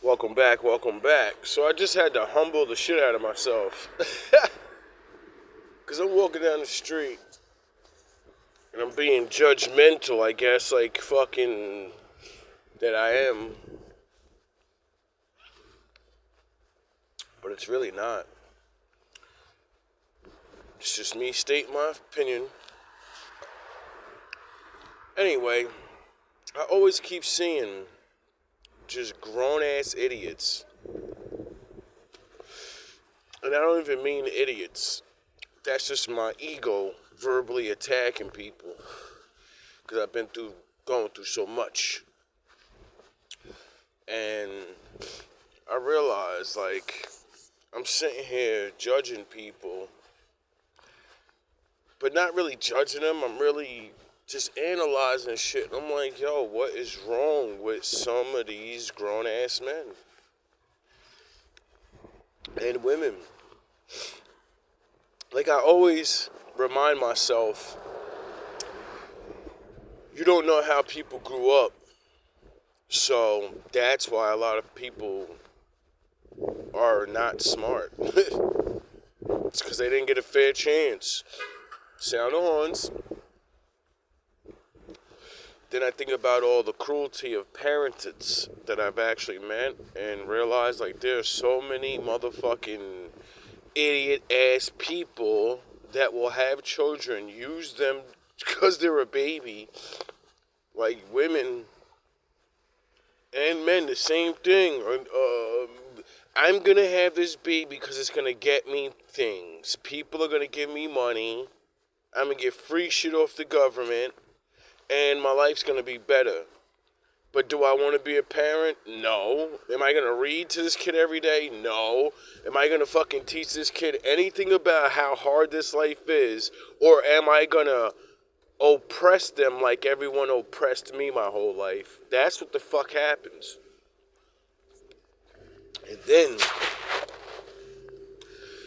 Welcome back, welcome back. So I just had to humble the shit out of myself. Because I'm walking down the street and I'm being judgmental, I guess, like fucking that I am. But it's really not. It's just me stating my opinion. Anyway, I always keep seeing just grown ass idiots. And I don't even mean idiots. That's just my ego verbally attacking people. Because I've been going through so much. And I realize, like, I'm sitting here judging people, but not really judging them. I'm really just analyzing shit. I'm like, yo, what is wrong with some of these grown-ass men and women? Like, I always remind myself, you don't know how people grew up. So that's why a lot of people are not smart. It's because they didn't get a fair chance. Sound the horns. Then I think about all the cruelty of parenthood that I've actually met and realized, like, there's so many motherfucking idiot-ass people that will have children, use them because they're a baby. Like, women and men, the same thing. I'm gonna have this baby because it's gonna get me things. People are gonna give me money. I'm gonna get free shit off the government. And my life's gonna be better. But do I want to be a parent? No. Am I gonna read to this kid every day? No. Am I gonna fucking teach this kid anything about how hard this life is? Or am I gonna oppress them like everyone oppressed me my whole life? That's what the fuck happens. And then,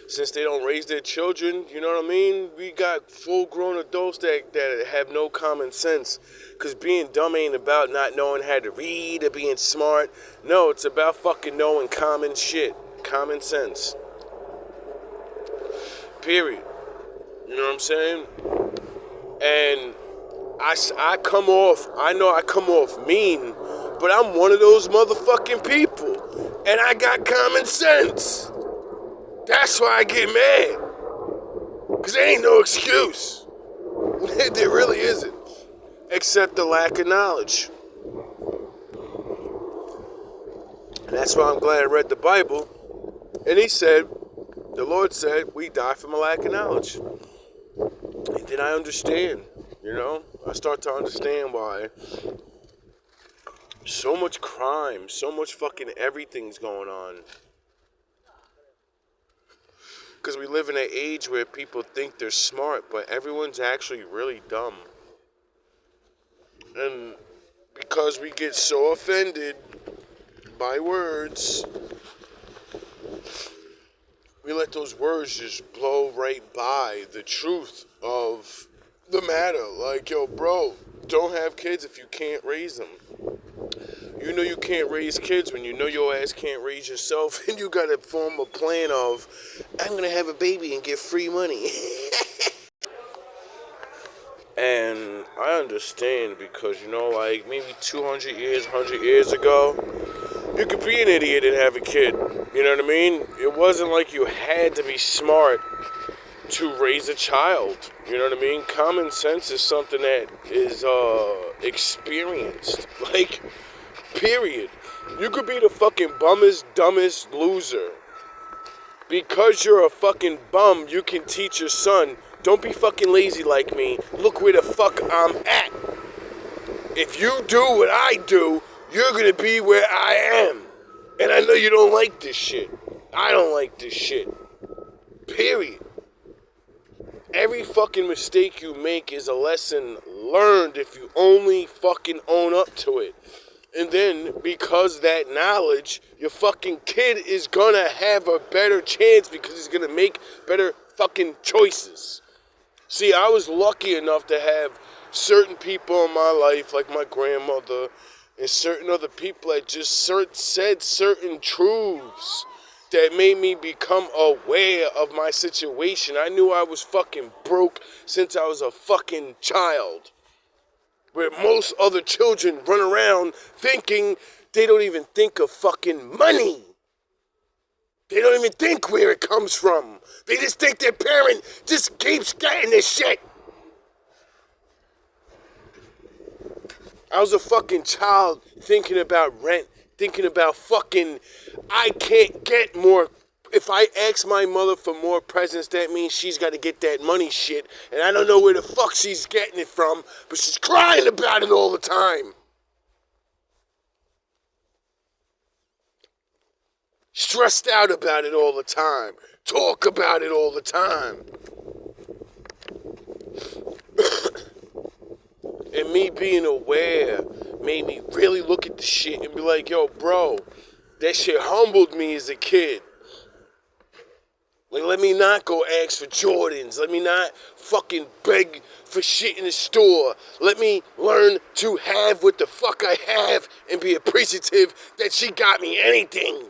since they don't raise their children, you know what I mean? We got full-grown adults that have no common sense. Because being dumb ain't about not knowing how to read or being smart. No, it's about fucking knowing common shit. Common sense. Period. You know what I'm saying? And I know I come off mean, but I'm one of those motherfucking people. And I got common sense. That's why I get mad. Because there ain't no excuse. There really isn't. Except the lack of knowledge. And that's why I'm glad I read the Bible. And the Lord said, we die from a lack of knowledge. And then I understand, you know? I start to understand why so much crime, so much fucking everything's going on. Because we live in an age where people think they're smart, but everyone's actually really dumb. And because we get so offended by words, we let those words just blow right by the truth of the matter. Like, yo, bro, don't have kids if you can't raise them. You know you can't raise kids when you know your ass can't raise yourself, and you gotta form a plan of, I'm gonna have a baby and get free money. And I understand because, you know, like maybe 200 years, 100 years ago, you could be an idiot and have a kid. You know what I mean? It wasn't like you had to be smart to raise a child. You know what I mean? Common sense is something that is experienced. Like, period. You could be the fucking bummest, dumbest loser. Because you're a fucking bum, you can teach your son, don't be fucking lazy like me. Look where the fuck I'm at. If you do what I do, you're gonna be where I am. And I know you don't like this shit. I don't like this shit. Period. Every fucking mistake you make is a lesson learned if you only fucking own up to it. And then, because that knowledge, your fucking kid is gonna have a better chance because he's gonna make better fucking choices. See, I was lucky enough to have certain people in my life, like my grandmother and certain other people that just said certain truths that made me become aware of my situation. I knew I was fucking broke since I was a fucking child. Where most other children run around thinking they don't even think of fucking money. They don't even think where it comes from. They just think their parent just keeps getting this shit. I was a fucking child thinking about rent, thinking about fucking, I can't get more. If I ask my mother for more presents, that means she's got to get that money shit. And I don't know where the fuck she's getting it from, but she's crying about it all the time. Stressed out about it all the time. Talk about it all the time. And me being aware made me really look at the shit and be like, yo, bro, that shit humbled me as a kid. Like, let me not go ask for Jordans. Let me not fucking beg for shit in the store. Let me learn to have what the fuck I have and be appreciative that she got me anything.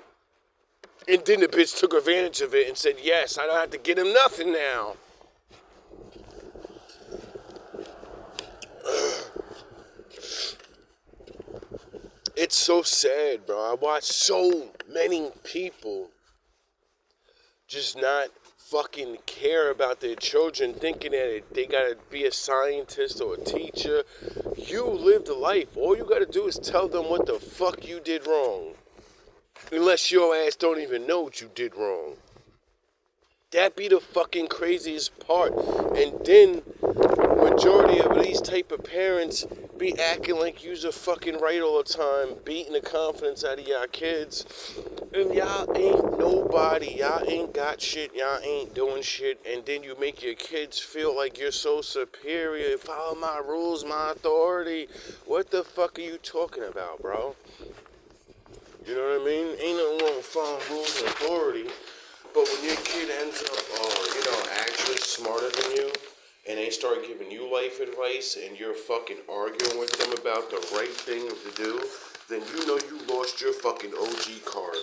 And then the bitch took advantage of it and said, yes, I don't have to get him nothing now. It's so sad, bro. I watch so many people just not fucking care about their children, thinking that they gotta be a scientist or a teacher. You lived a life. All you gotta do is tell them what the fuck you did wrong. Unless your ass don't even know what you did wrong. That be the fucking craziest part. And then majority of these type of parents be acting like you's a fucking right all the time, beating the confidence out of y'all kids. And y'all ain't nobody. Y'all ain't got shit. Y'all ain't doing shit. And then you make your kids feel like you're so superior. Follow my rules, my authority. What the fuck are you talking about, bro? You know what I mean? Ain't nothing wrong with following rules and authority. But when your kid ends up, actually smarter than you, and they start giving you life advice, and you're fucking arguing with them about the right thing to do, then you know you lost your fucking OG card.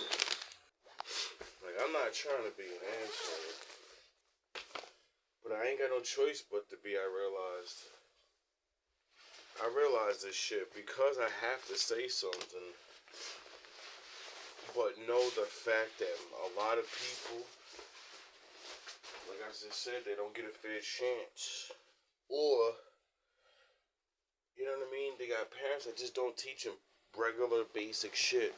Like, I'm not trying to be an asshole, but I ain't got no choice but to be, I realized this shit because I have to say something, but know the fact that a lot of people, like I just said, they don't get a fair chance. Or, you know what I mean? They got parents that just don't teach them regular basic shit.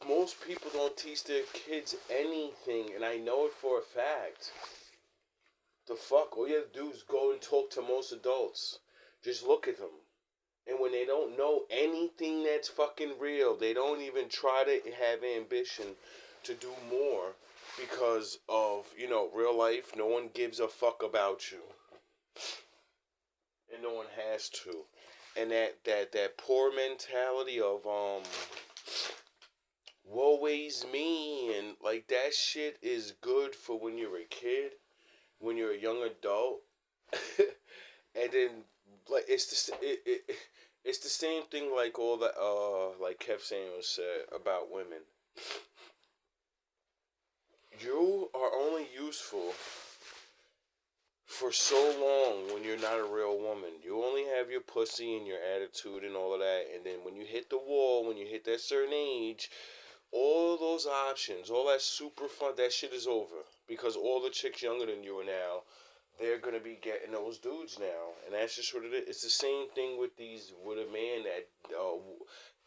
Most people don't teach their kids anything, and I know it for a fact. The fuck? All you have to do is go and talk to most adults. Just look at them. And when they don't know anything that's fucking real, they don't even try to have ambition to do more because of, real life. No one gives a fuck about you. And no one has to. And that poor mentality of, woe is me, and like that shit is good for when you're a kid, when you're a young adult. And then, like, it's the same thing like all that, like Kev Samuels said about women. You are only useful for so long when you're not a real woman. You only have your pussy and your attitude and all of that, and then when you hit the wall, when you hit that certain age, all those options, all that super fun, that shit is over. Because all the chicks younger than you are now, they're going to be getting those dudes now. And that's just what it is. It's the same thing with a man that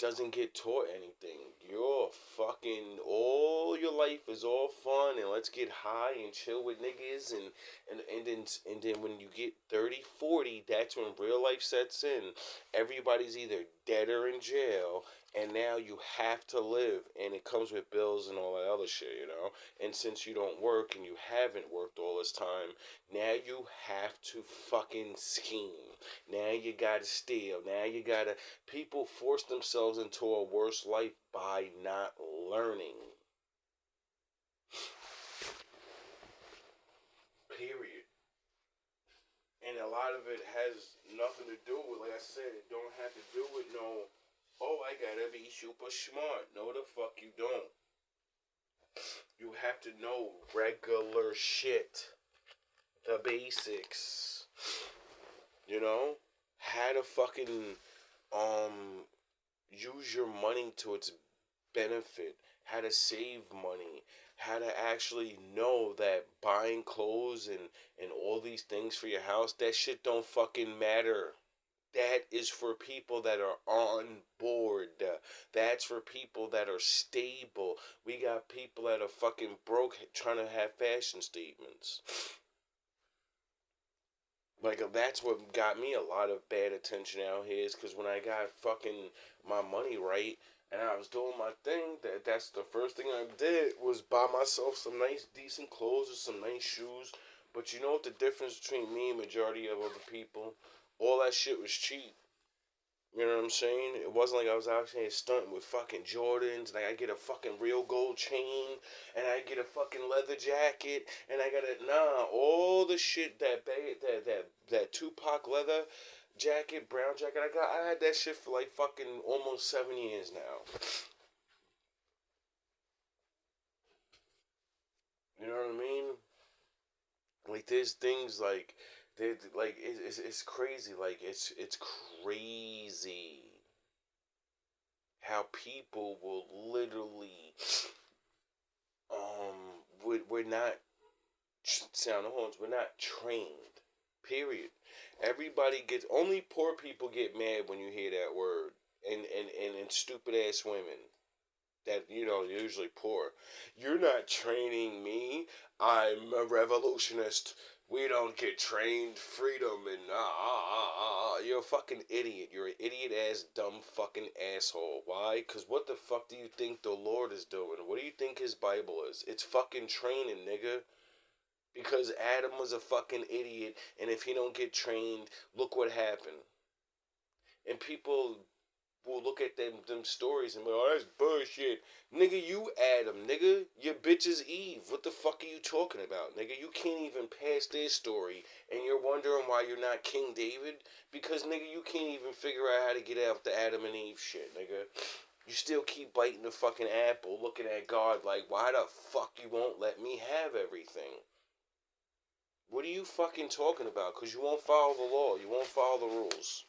doesn't get taught anything. You're fucking, all your life is all fun and let's get high and chill with niggas. And then when you get 30, 40, that's when real life sets in. Everybody's either dead or in jail. And now you have to live, and it comes with bills and all that other shit, And since you don't work and you haven't worked all this time, now you have to fucking scheme. Now you gotta steal. Now you gotta... People force themselves into a worse life by not learning. Period. And a lot of it has nothing to do with, like I said, it don't have to do with no, oh, I gotta be super smart. No, the fuck you don't. You have to know regular shit. The basics. You know? How to fucking, use your money to its benefit, how to save money, how to actually know that buying clothes and all these things for your house, that shit don't fucking matter. That is for people that are on board. That's for people that are stable. We got people that are fucking broke trying to have fashion statements. Like, that's what got me a lot of bad attention out here is because when I got fucking my money right and I was doing my thing, that's the first thing I did was buy myself some nice, decent clothes or some nice shoes. But you know what the difference between me and majority of other people? All that shit was cheap. You know what I'm saying? It wasn't like I was out here stunting with fucking Jordans, and I get a fucking real gold chain, and I get a fucking leather jacket, and I got all the shit that Tupac leather jacket, brown jacket I had that shit for like fucking almost 7 years now. You know what I mean? Like there's things like it's crazy. Like it's crazy how people will literally we're not sound the horns, we're not trained, period. Everybody gets, only poor people get mad when you hear that word, and stupid ass women that usually poor. You're not training me. I'm a revolutionist. We don't get trained. Freedom and You're a fucking idiot. You're an idiot ass dumb fucking asshole. Why? Cause what the fuck do you think the Lord is doing? What do you think His Bible is? It's fucking training, nigga. Because Adam was a fucking idiot, and if he don't get trained, look what happened. And people will look at them stories and be like, oh, that's bullshit. Nigga, you Adam, nigga. Your bitch is Eve. What the fuck are you talking about, nigga? You can't even pass their story, and you're wondering why you're not King David? Because, nigga, you can't even figure out how to get out the Adam and Eve shit, nigga. You still keep biting the fucking apple, looking at God like, why the fuck you won't let me have everything? What are you fucking talking about? Because you won't follow the law. You won't follow the rules.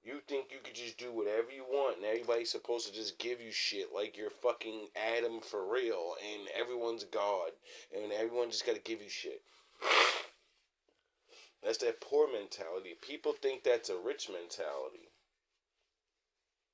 You think you could just do whatever you want and everybody's supposed to just give you shit like you're fucking Adam for real and everyone's God and everyone just gotta give you shit. That's that poor mentality. People think that's a rich mentality.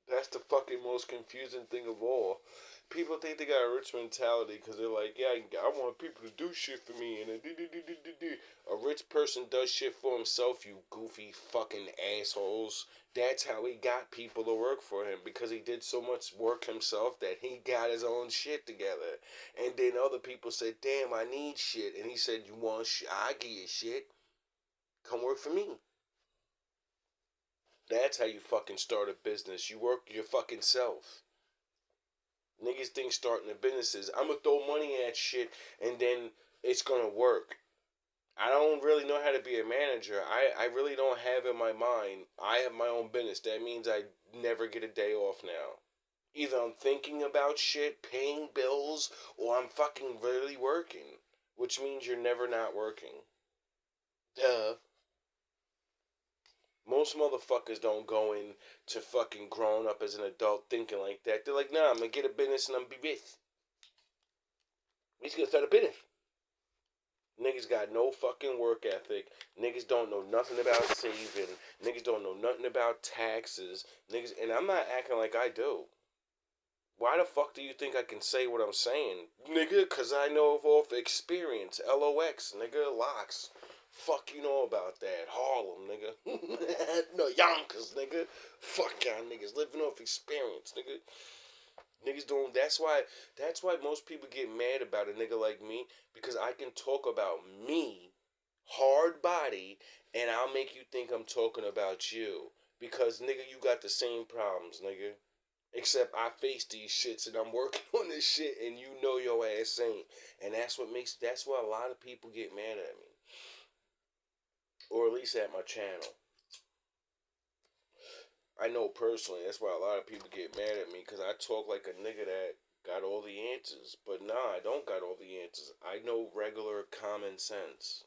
That's the fucking most confusing thing of all. People think they got a rich mentality because they're like, yeah, I want people to do shit for me. And a rich person does shit for himself, you goofy fucking assholes. That's how he got people to work for him, because he did so much work himself that he got his own shit together. And then other people said, damn, I need shit. And he said, you want shit? I give you shit. Come work for me. That's how you fucking start a business. You work your fucking self. Niggas think starting a business is, I'm gonna throw money at shit and then it's gonna work. I don't really know how to be a manager. I really don't have in my mind, I have my own business. That means I never get a day off now. Either I'm thinking about shit, paying bills, or I'm fucking really working. Which means you're never not working. Duh. Most motherfuckers don't go in to fucking growing up as an adult thinking like that. They're like, nah, I'm gonna get a business and I'm gonna be rich. We just gonna start a business. Niggas got no fucking work ethic. Niggas don't know nothing about saving. Niggas don't know nothing about taxes. Niggas, and I'm not acting like I do. Why the fuck do you think I can say what I'm saying? Nigga, cause I know of off experience. LOX, nigga, locks. Fuck you know about that. Harlem, nigga. No, Yonkers, nigga. Fuck y'all niggas. Living off experience, nigga. Niggas don't. That's why most people get mad about a nigga like me, because I can talk about me, hard body, and I'll make you think I'm talking about you. Because nigga, you got the same problems, nigga. Except I face these shits and I'm working on this shit, and you know your ass ain't. And that's why a lot of people get mad at me. or at least at my channel. I know personally, that's why a lot of people get mad at me, because I talk like a nigga that got all the answers. But nah, I don't got all the answers. I know regular common sense.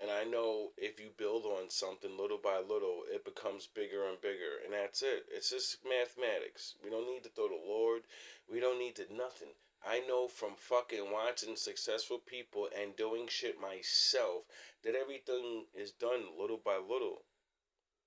And I know if you build on something little by little, it becomes bigger and bigger. And that's it. It's just mathematics. We don't need to throw the Lord. We don't need to nothing. I know from fucking watching successful people and doing shit myself that everything is done little by little.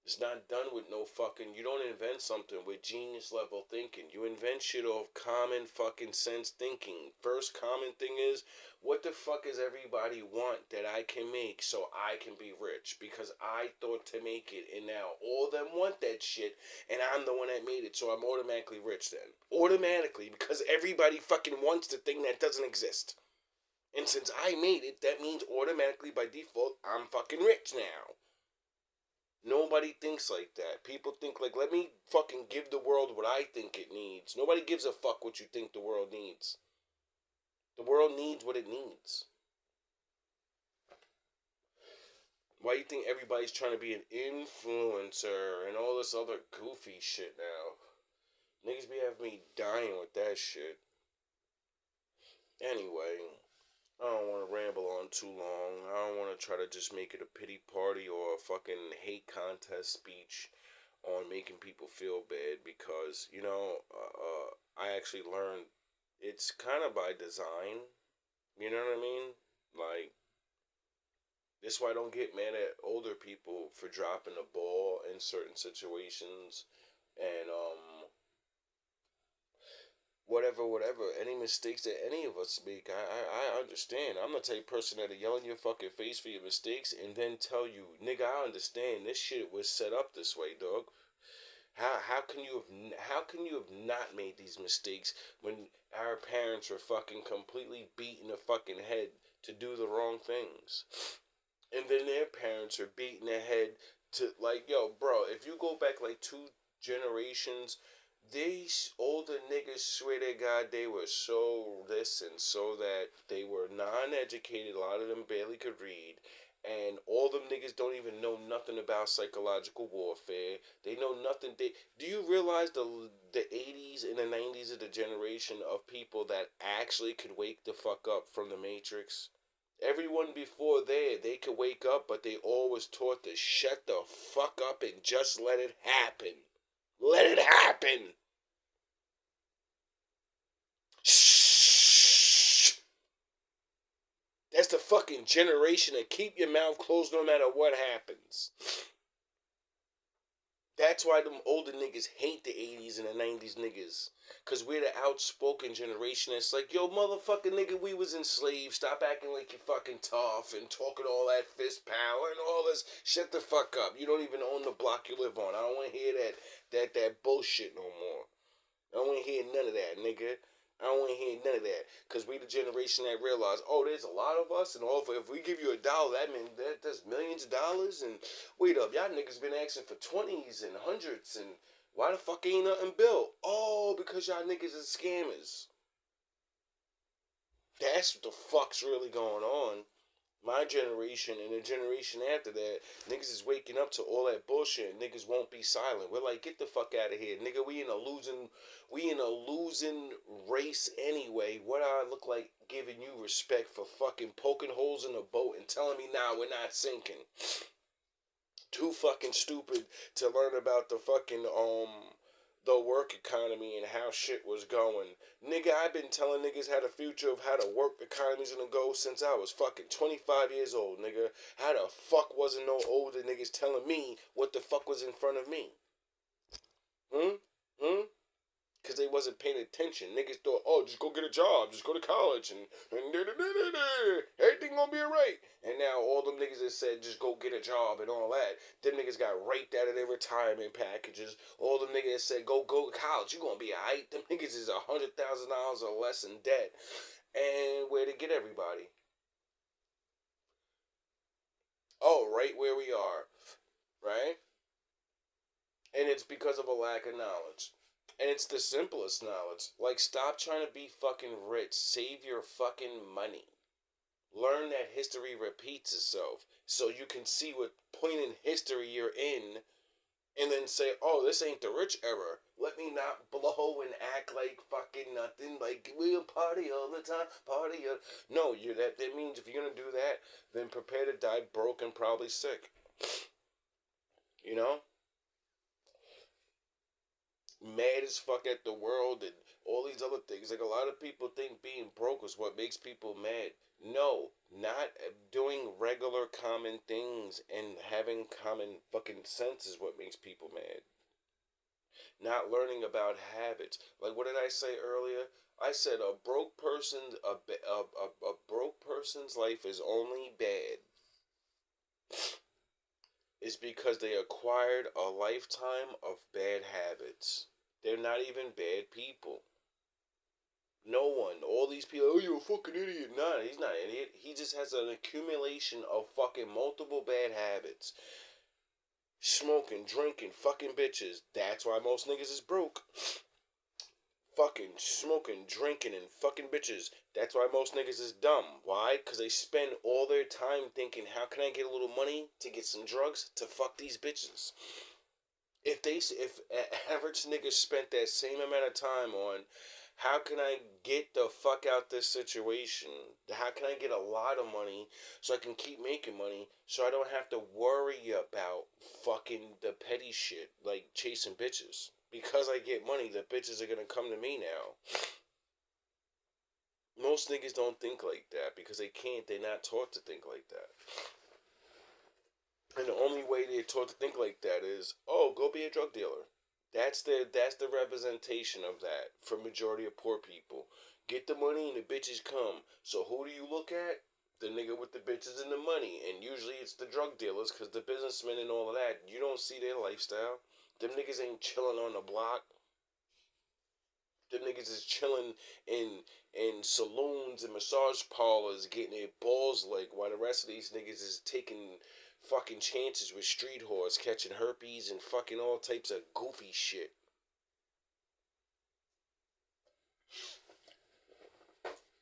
It's not done with no fucking, you don't invent something with genius level thinking. You invent shit off common fucking sense thinking. First common thing is, what the fuck is everybody want that I can make so I can be rich? Because I thought to make it, and now all of them want that shit, and I'm the one that made it, so I'm automatically rich then. Automatically, because everybody fucking wants the thing that doesn't exist. And since I made it, that means automatically by default, I'm fucking rich now. Nobody thinks like that. People think like, let me fucking give the world what I think it needs. Nobody gives a fuck what you think the world needs. The world needs what it needs. Why do you think everybody's trying to be an influencer and all this other goofy shit now? Niggas be having me dying with that shit. Anyway, I don't want to ramble on too long. I don't want to try to just make it a pity party or a fucking hate contest speech on making people feel bad, because, I actually learned it's kind of by design. You know what I mean? Like, that's why I don't get mad at older people for dropping the ball in certain situations. And, whatever, any mistakes that any of us make, I understand. I'm the type of person that'll yell in your fucking face for your mistakes and then tell you, nigga, I understand this shit was set up this way, dog. How can you have not made these mistakes when our parents were fucking completely beating the fucking head to do the wrong things? And then their parents are beating their head to, like, yo, bro, if you go back like 2 generations, these older niggas, swear to God, they were so this and so that. They were non-educated. A lot of them barely could read. And all them niggas don't even know nothing about psychological warfare. They know nothing. Do you realize the 80s and the 90s are the generation of people that actually could wake the fuck up from the Matrix? Everyone before there, they could wake up, but they always taught to shut the fuck up and just let it happen. Let it happen. Shh. That's the fucking generation that keep your mouth closed no matter what happens. That's why them older niggas hate the 80s and the 90s niggas. Because we're the outspoken generation. It's like, yo, motherfucking nigga, we was enslaved. Stop acting like you're fucking tough and talking all that fist power and all this. Shut the fuck up. You don't even own the block you live on. I don't want to hear that bullshit no more. I don't want to hear none of that, nigga. I don't want to hear none of that. Because we the generation that realize, oh, there's a lot of us, and all if we give you $1, that means that's millions of dollars. And wait up, y'all niggas been asking for 20s and hundreds, and why the fuck ain't nothing built? Oh, because y'all niggas is scammers. That's what the fuck's really going on. My generation and the generation after that, niggas is waking up to all that bullshit. And niggas won't be silent. We're like, get the fuck out of here, nigga. We in a losing race anyway. What do I look like giving you respect for fucking poking holes in a boat and telling me now we're not sinking? Too fucking stupid to learn about the fucking the work economy and how shit was going. Nigga, I've been telling niggas how the future of how the work economy's gonna go since I was fucking 25 years old, nigga. How the fuck wasn't no older niggas telling me what the fuck was in front of me? Because they wasn't paying attention. Niggas thought, oh, just go get a job, just go to college, and everything gonna be alright. And now all them niggas that said, just go get a job and all that, them niggas got raped out of their retirement packages. All them niggas that said, go to college, you gonna be alright. Them niggas is $100,000 or less in debt. And where to get everybody? Oh, right where we are. Right? And it's because of a lack of knowledge. And it's the simplest knowledge. Like, stop trying to be fucking rich. Save your fucking money. Learn that history repeats itself so you can see what point in history you're in and then say, oh, this ain't the rich era. Let me not blow and act like fucking nothing. Like, we'll party all the time. Party. No, that means if you're going to do that, then prepare to die broke and probably sick. You know? Mad as fuck at the world and all these other things. Like, a lot of people think being broke is what makes people mad. No, not doing regular common things and having common fucking sense is what makes people mad. Not learning about habits. Like, what did I say earlier? I said a broke person's life is only bad is because they acquired a lifetime of bad habits. They're not even bad people. No one. All these people, oh, you're a fucking idiot. Nah, he's not an idiot. He just has an accumulation of fucking multiple bad habits. Smoking, drinking, fucking bitches. That's why most niggas is broke. Fucking smoking, drinking, and fucking bitches. That's why most niggas is dumb. Why? Because they spend all their time thinking, how can I get a little money to get some drugs to fuck these bitches? If average niggas spent that same amount of time on how can I get the fuck out this situation? How can I get a lot of money so I can keep making money so I don't have to worry about fucking the petty shit like chasing bitches? Because I get money, the bitches are gonna come to me now. Most niggas don't think like that because they can't. They're not taught to think like that. And the only way they're taught to think like that is, oh, go be a drug dealer. That's the representation of that for majority of poor people. Get the money and the bitches come. So who do you look at? The nigga with the bitches and the money. And usually it's the drug dealers because the businessmen and all of that, you don't see their lifestyle. Them niggas ain't chilling on the block. Them niggas is chilling in saloons and massage parlors getting their balls licked while the rest of these niggas is taking fucking chances with street whores, catching herpes and fucking all types of goofy shit.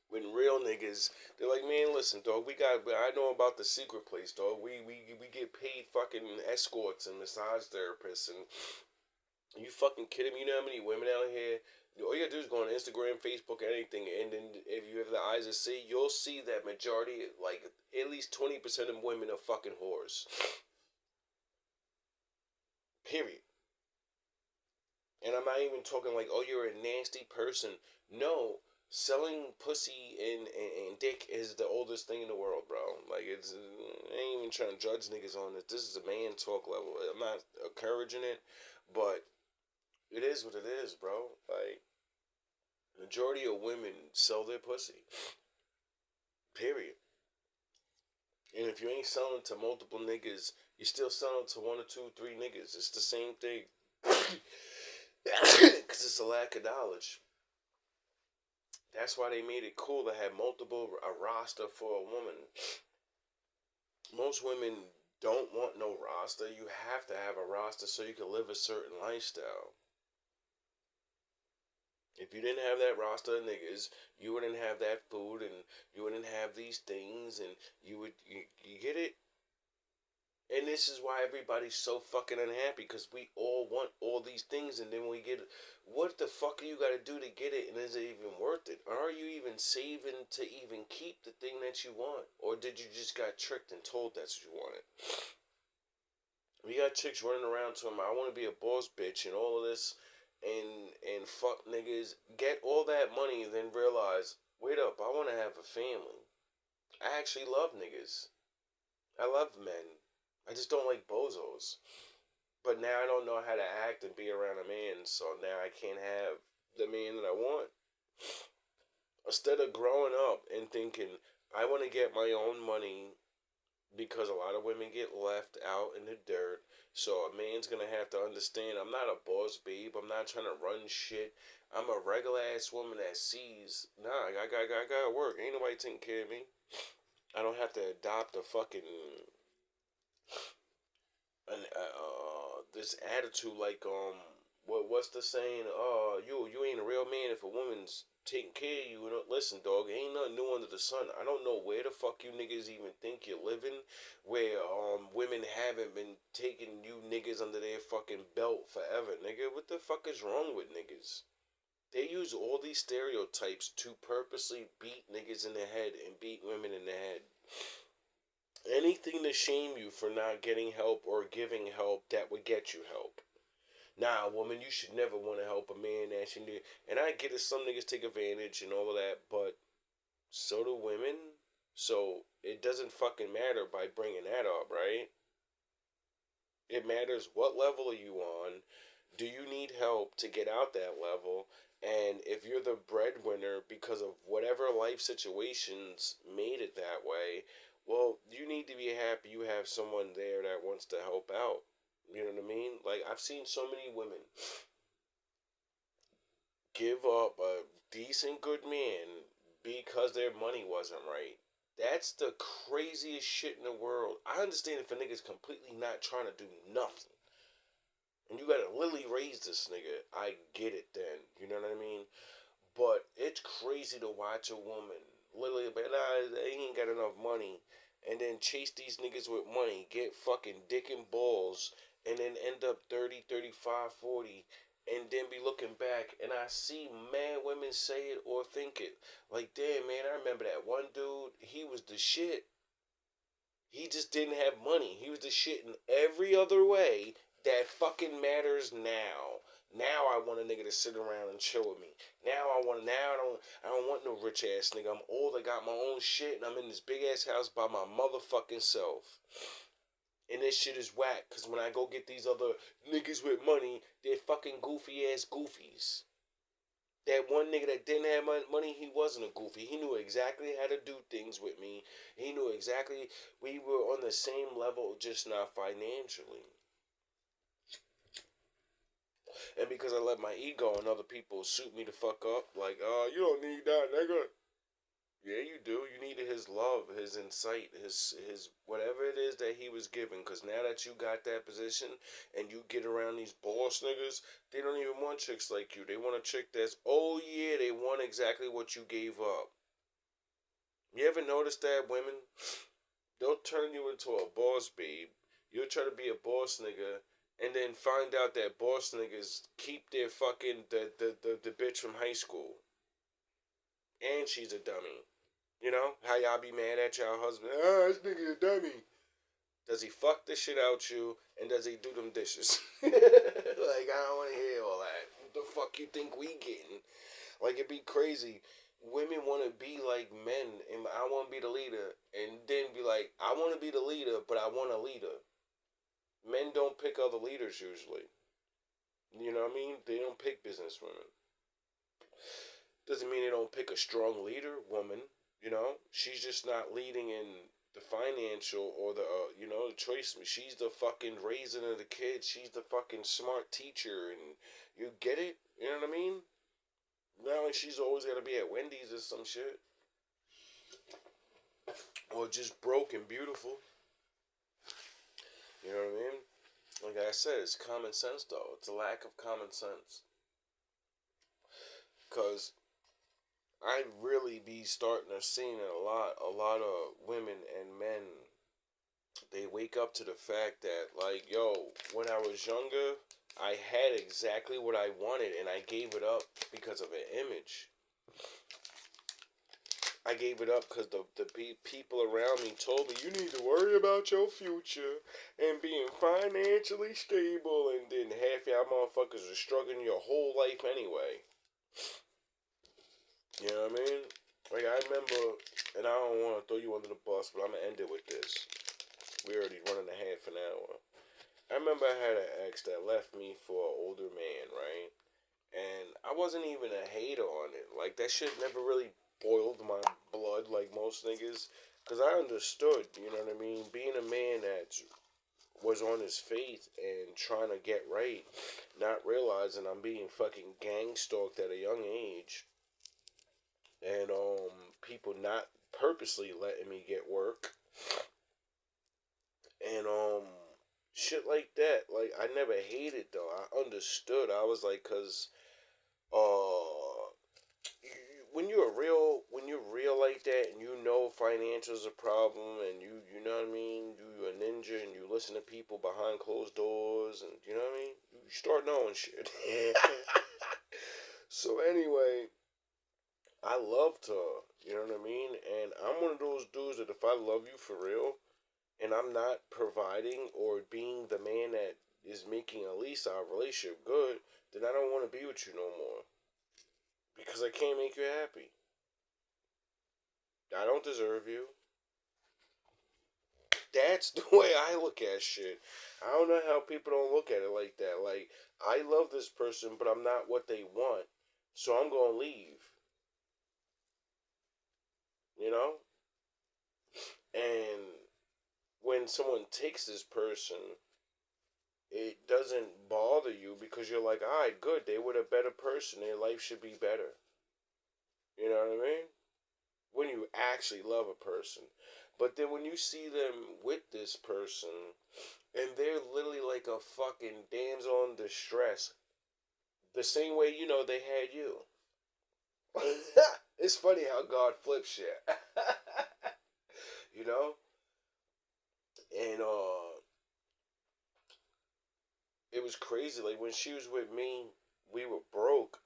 When real niggas, they're like, man, listen, dog, I know about the secret place, dog. We get paid fucking escorts and massage therapists, and you fucking kidding me? You know how many women out here? All you gotta do is go on Instagram, Facebook, anything, and then if you have the eyes to see, you'll see that majority, like at least 20% of women are fucking whores. Period. And I'm not even talking like, oh, you're a nasty person. No, selling pussy and dick is the oldest thing in the world, bro. Like, I ain't even trying to judge niggas on this. This is a man talk level. I'm not encouraging it, but it is what it is, bro. Like, majority of women sell their pussy. Period. And if you ain't selling to multiple niggas, you're still selling to one or two, three niggas. It's the same thing. Because it's a lack of knowledge. That's why they made it cool to have a roster for a woman. Most women don't want no roster. You have to have a roster so you can live a certain lifestyle. If you didn't have that roster of niggas, you wouldn't have that food and you wouldn't have these things and you get it? And this is why everybody's so fucking unhappy because we all want all these things and then we get it. What the fuck are you gotta do to get it and is it even worth it? Are you even saving to even keep the thing that you want? Or did you just got tricked and told that's what you wanted? We got chicks running around to them, I want to be a boss bitch and all of this and fuck niggas. Get all that money and then realize, wait up, I want to have a family. I actually love niggas. I love men. I just don't like bozos. But now I don't know how to act and be around a man, so now I can't have the man that I want. Instead of growing up and thinking, I want to get my own money because a lot of women get left out in the dirt. So a man's gonna have to understand I'm not a boss babe. I'm not trying to run shit. I'm a regular ass woman that sees, nah, I gotta work. Ain't nobody taking care of me. I don't have to adopt a fucking this attitude like what's the saying? You ain't a real man if a woman's taking care of you. Listen, dog, ain't nothing new under the sun. I don't know where the fuck you niggas even think you're living, where women haven't been taking you niggas under their fucking belt forever, nigga. What the fuck is wrong with niggas? They use all these stereotypes to purposely beat niggas in the head and beat women in the head. Anything to shame you for not getting help or giving help that would get you help. Nah, woman, you should never want to help a man that you need. And I get it, some niggas take advantage and all of that, but so do women. So it doesn't fucking matter by bringing that up, right? It matters what level are you on. Do you need help to get out that level? And if you're the breadwinner because of whatever life situations made it that way, well, you need to be happy you have someone there that wants to help out. You know what I mean? Like, I've seen so many women give up a decent good man because their money wasn't right. That's the craziest shit in the world. I understand if a nigga's completely not trying to do nothing. And you gotta literally raise this nigga. I get it then. You know what I mean? But it's crazy to watch a woman literally be like, they ain't got enough money. And then chase these niggas with money, get fucking dick and balls, and then end up 30, 35, 40, and then be looking back. And I see mad women say it or think it. Like, damn, man, I remember that one dude, he was the shit. He just didn't have money. He was the shit in every other way that fucking matters now. Now I want a nigga to sit around and chill with me. I don't want no rich ass nigga. I'm old, I got my own shit, and I'm in this big ass house by my motherfucking self. And this shit is whack, cause when I go get these other niggas with money, they're fucking goofy ass goofies. That one nigga that didn't have money, he wasn't a goofy. He knew exactly how to do things with me. He knew exactly we were on the same level, just not financially. And because I let my ego and other people suit me the fuck up, like, oh, you don't need that, nigga. Yeah, you do. You needed his love, his insight, his whatever it is that he was given. Because now that you got that position and you get around these boss niggas, they don't even want chicks like you. They want a chick that's, oh yeah, they want exactly what you gave up. You ever notice that women, they'll turn you into a boss babe. You'll try to be a boss nigga and then find out that boss niggas keep their fucking the bitch from high school. And she's a dummy. You know? How y'all be mad at y'all husband? Ah, this nigga a dummy. Does he fuck the shit out you and does he do them dishes? Like, I don't want to hear all that. What the fuck you think we getting? Like, it'd be crazy. Women want to be like men and I want to be the leader. And then be like, I want to be the leader, but I want a leader. Men don't pick other leaders usually. You know what I mean? They don't pick business women. Doesn't mean they don't pick a strong leader woman. You know, she's just not leading in the financial or the the choice. She's the fucking raising of the kids. She's the fucking smart teacher, and you get it. You know what I mean? Not like she's always got to be at Wendy's or some shit, or just broke and beautiful. You know what I mean? Like I said, it's common sense though. It's a lack of common sense. Cause I really be starting to see it a lot of women and men. They wake up to the fact that, like, yo, when I was younger, I had exactly what I wanted, and I gave it up because of an image. I gave it up because the people around me told me, you need to worry about your future and being financially stable, and then half y'all motherfuckers are struggling your whole life anyway. You know what I mean? Like, I remember, and I don't want to throw you under the bus, but I'm going to end it with this. We're already running a half an hour. I remember I had an ex that left me for an older man, right? And I wasn't even a hater on it. Like, that shit never really boiled my blood like most niggas. Because I understood, you know what I mean? Being a man that was on his faith and trying to get right, not realizing I'm being fucking gang stalked at a young age. And people not purposely letting me get work. And shit like that. Like, I never hated though. I understood. I was like, cause when you're real like that, and you know financial's a problem, and you know what I mean, you're a ninja, and you listen to people behind closed doors, and you know what I mean, you start knowing shit. So anyway, I love to, you know what I mean, and I'm one of those dudes that if I love you for real, and I'm not providing or being the man that is making at least our relationship good, then I don't want to be with you no more because I can't make you happy. I don't deserve you. That's the way I look at shit. I don't know how people don't look at it like that. Like, I love this person, but I'm not what they want, so I'm gonna leave. You know? And when someone takes this person, it doesn't bother you because you're like, alright, good, they were a better person, their life should be better. You know what I mean? When you actually love a person. But then when you see them with this person, and they're literally like a fucking damsel in distress, the same way, you know, they had you. It's funny how God flips shit. You know? And it was crazy. Like when she was with me, we were broke,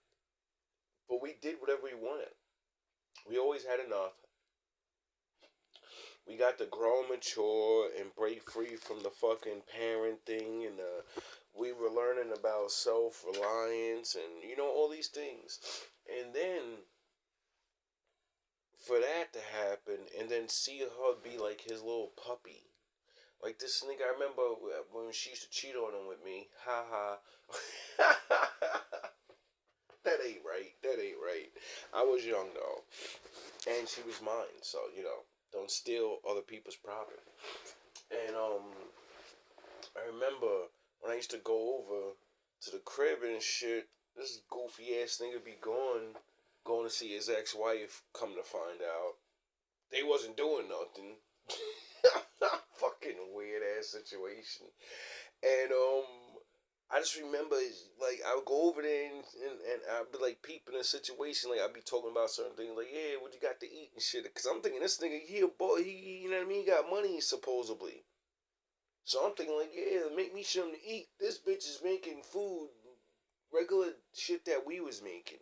but we did whatever we wanted. We always had enough. We got to grow and mature and break free from the fucking parent thing, and we were learning about self-reliance and you know all these things. And then for that to happen, and then see her be like his little puppy. Like this nigga, I remember when she used to cheat on him with me. Ha ha. That ain't right. That ain't right. I was young though, and she was mine. So you know, don't steal other people's property. And I remember when I used to go over to the crib and shit. This goofy ass nigga be going to see his ex-wife. Come to find out, they wasn't doing nothing. Fucking weird ass situation. And I just remember like I would go over there and I'd be like peeping a situation, like I'd be talking about certain things, like yeah, what you got to eat and shit. Cause I'm thinking this nigga, he a boy, he you know what I mean, he got money supposedly. So I'm thinking like yeah, make me something to eat. This bitch is making food, regular shit that we was making.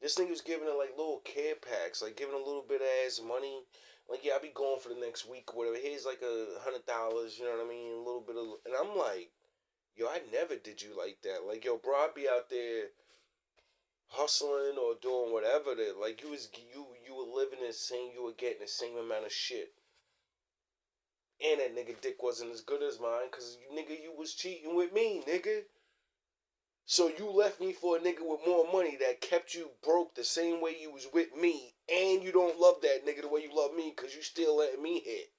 This nigga was giving her like little care packs, like giving a little bit of ass money. Like yeah, I'll be going for the next week or whatever. Here's like $100, you know what I mean? A little bit of, and I'm like, yo, I never did you like that. Like yo, bro, I'd be out there hustling or doing whatever that. Like you were living the same, you were getting the same amount of shit. And that nigga dick wasn't as good as mine, cause nigga you was cheating with me, nigga. So you left me for a nigga with more money that kept you broke the same way you was with me, and you don't love that nigga the way you love me because you still letting me hit.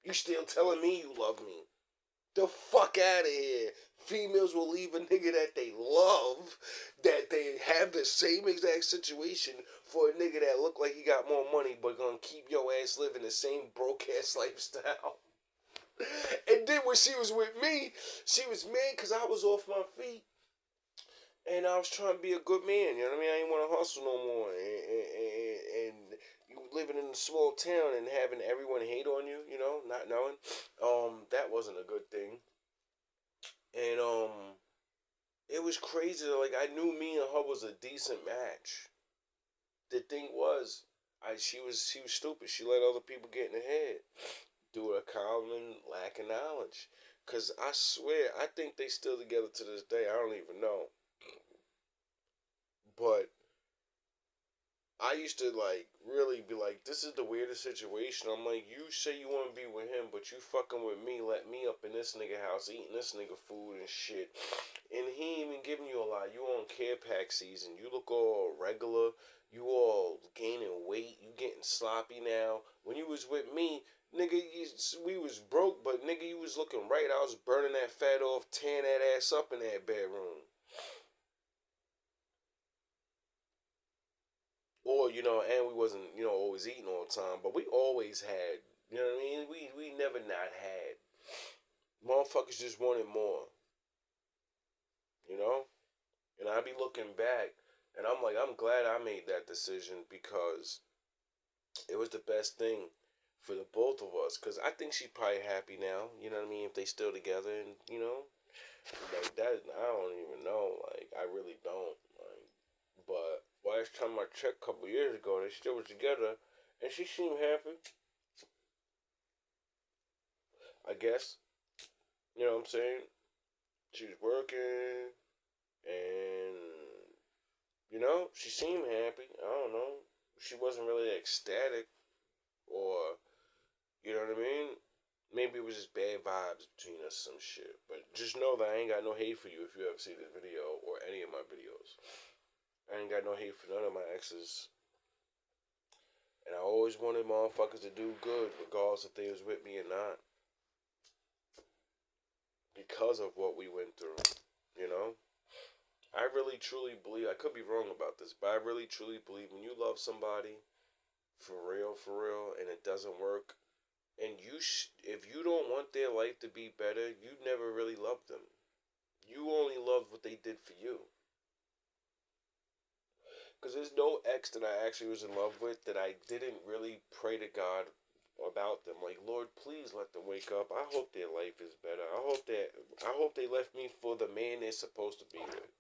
You still telling me you love me. The fuck out of here. Females will leave a nigga that they love, that they have the same exact situation for a nigga that look like he got more money but gonna keep your ass living the same broke ass lifestyle. And then when she was with me, she was mad because I was off my feet. And I was trying to be a good man, you know what I mean? I didn't want to hustle no more. And you living in a small town and having everyone hate on you, you know, not knowing, that wasn't a good thing. And it was crazy. Like I knew me and her was a decent match. The thing was, she was stupid. She let other people get in the head due to a common lack of knowledge. Cause I swear, I think they still together to this day. I don't even know. But I used to like really be like, this is the weirdest situation. I'm like, you say you want to be with him, but you fucking with me, let me up in this nigga house eating this nigga food and shit. And he ain't even giving you a lot. You on care pack season. You look all regular. You all gaining weight. You getting sloppy now. When you was with me, nigga, we was broke, but nigga, you was looking right. I was burning that fat off, tearing that ass up in that bedroom. Or you know, and we wasn't always eating all the time, but we always had. You know what I mean? We never not had. Motherfuckers just wanted more. You know, and I be looking back. And I'm like, I'm glad I made that decision because it was the best thing for the both of us. Because I think she's probably happy now, you know what I mean? If they still together and, like that, I don't even know. Like, I really don't. Like, but last time I checked a couple years ago, they still was together and she seemed happy, I guess. You know what I'm saying? She was working and, she seemed happy. I don't know. She wasn't really ecstatic or, you know what I mean? Maybe it was just bad vibes between us, some shit. But just know that I ain't got no hate for you if you ever see this video or any of my videos. I ain't got no hate for none of my exes. And I always wanted motherfuckers to do good, regardless if they was with me or not. Because of what we went through, you know? I really truly believe, I could be wrong about this, but I really truly believe when you love somebody, for real, and it doesn't work, and if you don't want their life to be better, you never really loved them. You only loved what they did for you. Because there's no ex that I actually was in love with that I didn't really pray to God about them. Like, Lord, please let them wake up. I hope their life is better. I hope they left me for the man they're supposed to be with.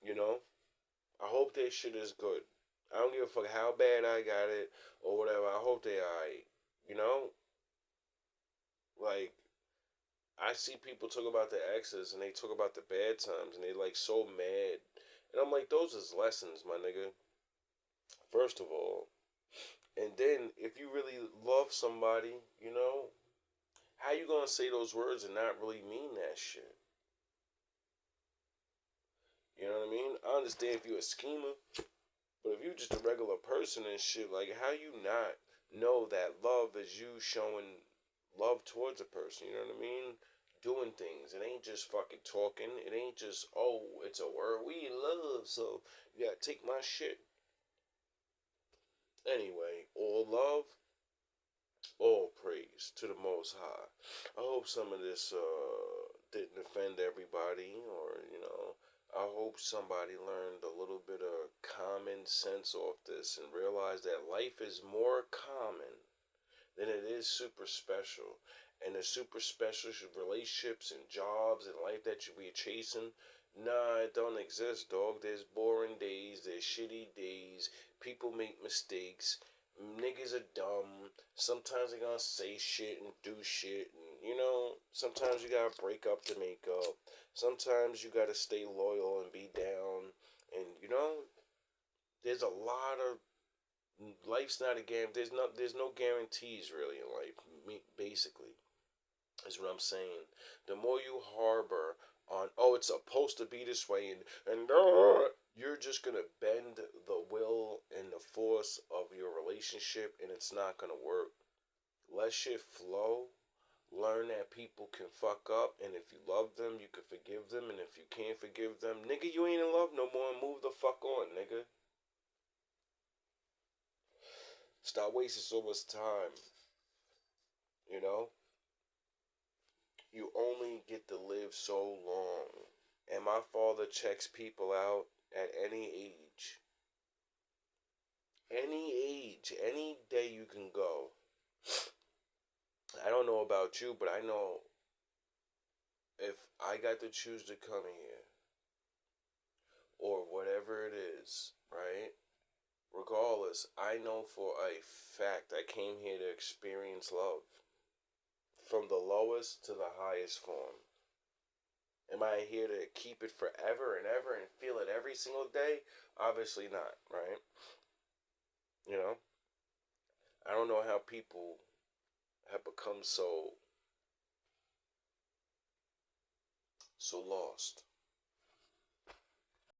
You know? I hope their shit is good. I don't give a fuck how bad I got it or whatever. I hope they alright. You know? Like, I see people talk about their exes and they talk about the bad times and they like so mad. And I'm like, those is lessons, my nigga. First of all. And then if you really love somebody, how you gonna say those words and not really mean that shit? You know what I mean? I understand if you're a schemer, but if you just a regular person and shit, like how you not know that love is you showing love towards a person, you know what I mean? Doing things. It ain't just fucking talking. It ain't just, oh, it's a word. We in love, so you gotta take my shit. Anyway, all love, all praise to the Most High. I hope some of this didn't offend everybody, or I hope somebody learned a little bit of common sense off this and realized that life is more common than it is super special. And the super special relationships and jobs and life that you be chasing, nah, it don't exist, dog. There's boring days, there's shitty days, people make mistakes, niggas are dumb, sometimes they gonna say shit and do shit, and sometimes you gotta break up to make up, sometimes you gotta stay loyal and be down, and there's a lot of life's not a game. There's no guarantees really in life. Basically, is what I'm saying. The more you harbor on, oh, it's supposed to be this way, and you're just gonna bend the will and the force of your relationship, and it's not gonna work. Let shit flow. Learn that people can fuck up, and if you love them, you can forgive them, and if you can't forgive them, nigga, you ain't in love no more. Move the fuck on, nigga. Stop wasting so much time. You know? You only get to live so long. And my father checks people out at any age. Any age. Any day you can go. I don't know about you, but I know if I got to choose to come here, or whatever it is, right? Regardless, I know for a fact I came here to experience love. From the lowest to the highest form. Am I here to keep it forever and ever and feel it every single day? Obviously not, right? You know? I don't know how people have become so lost.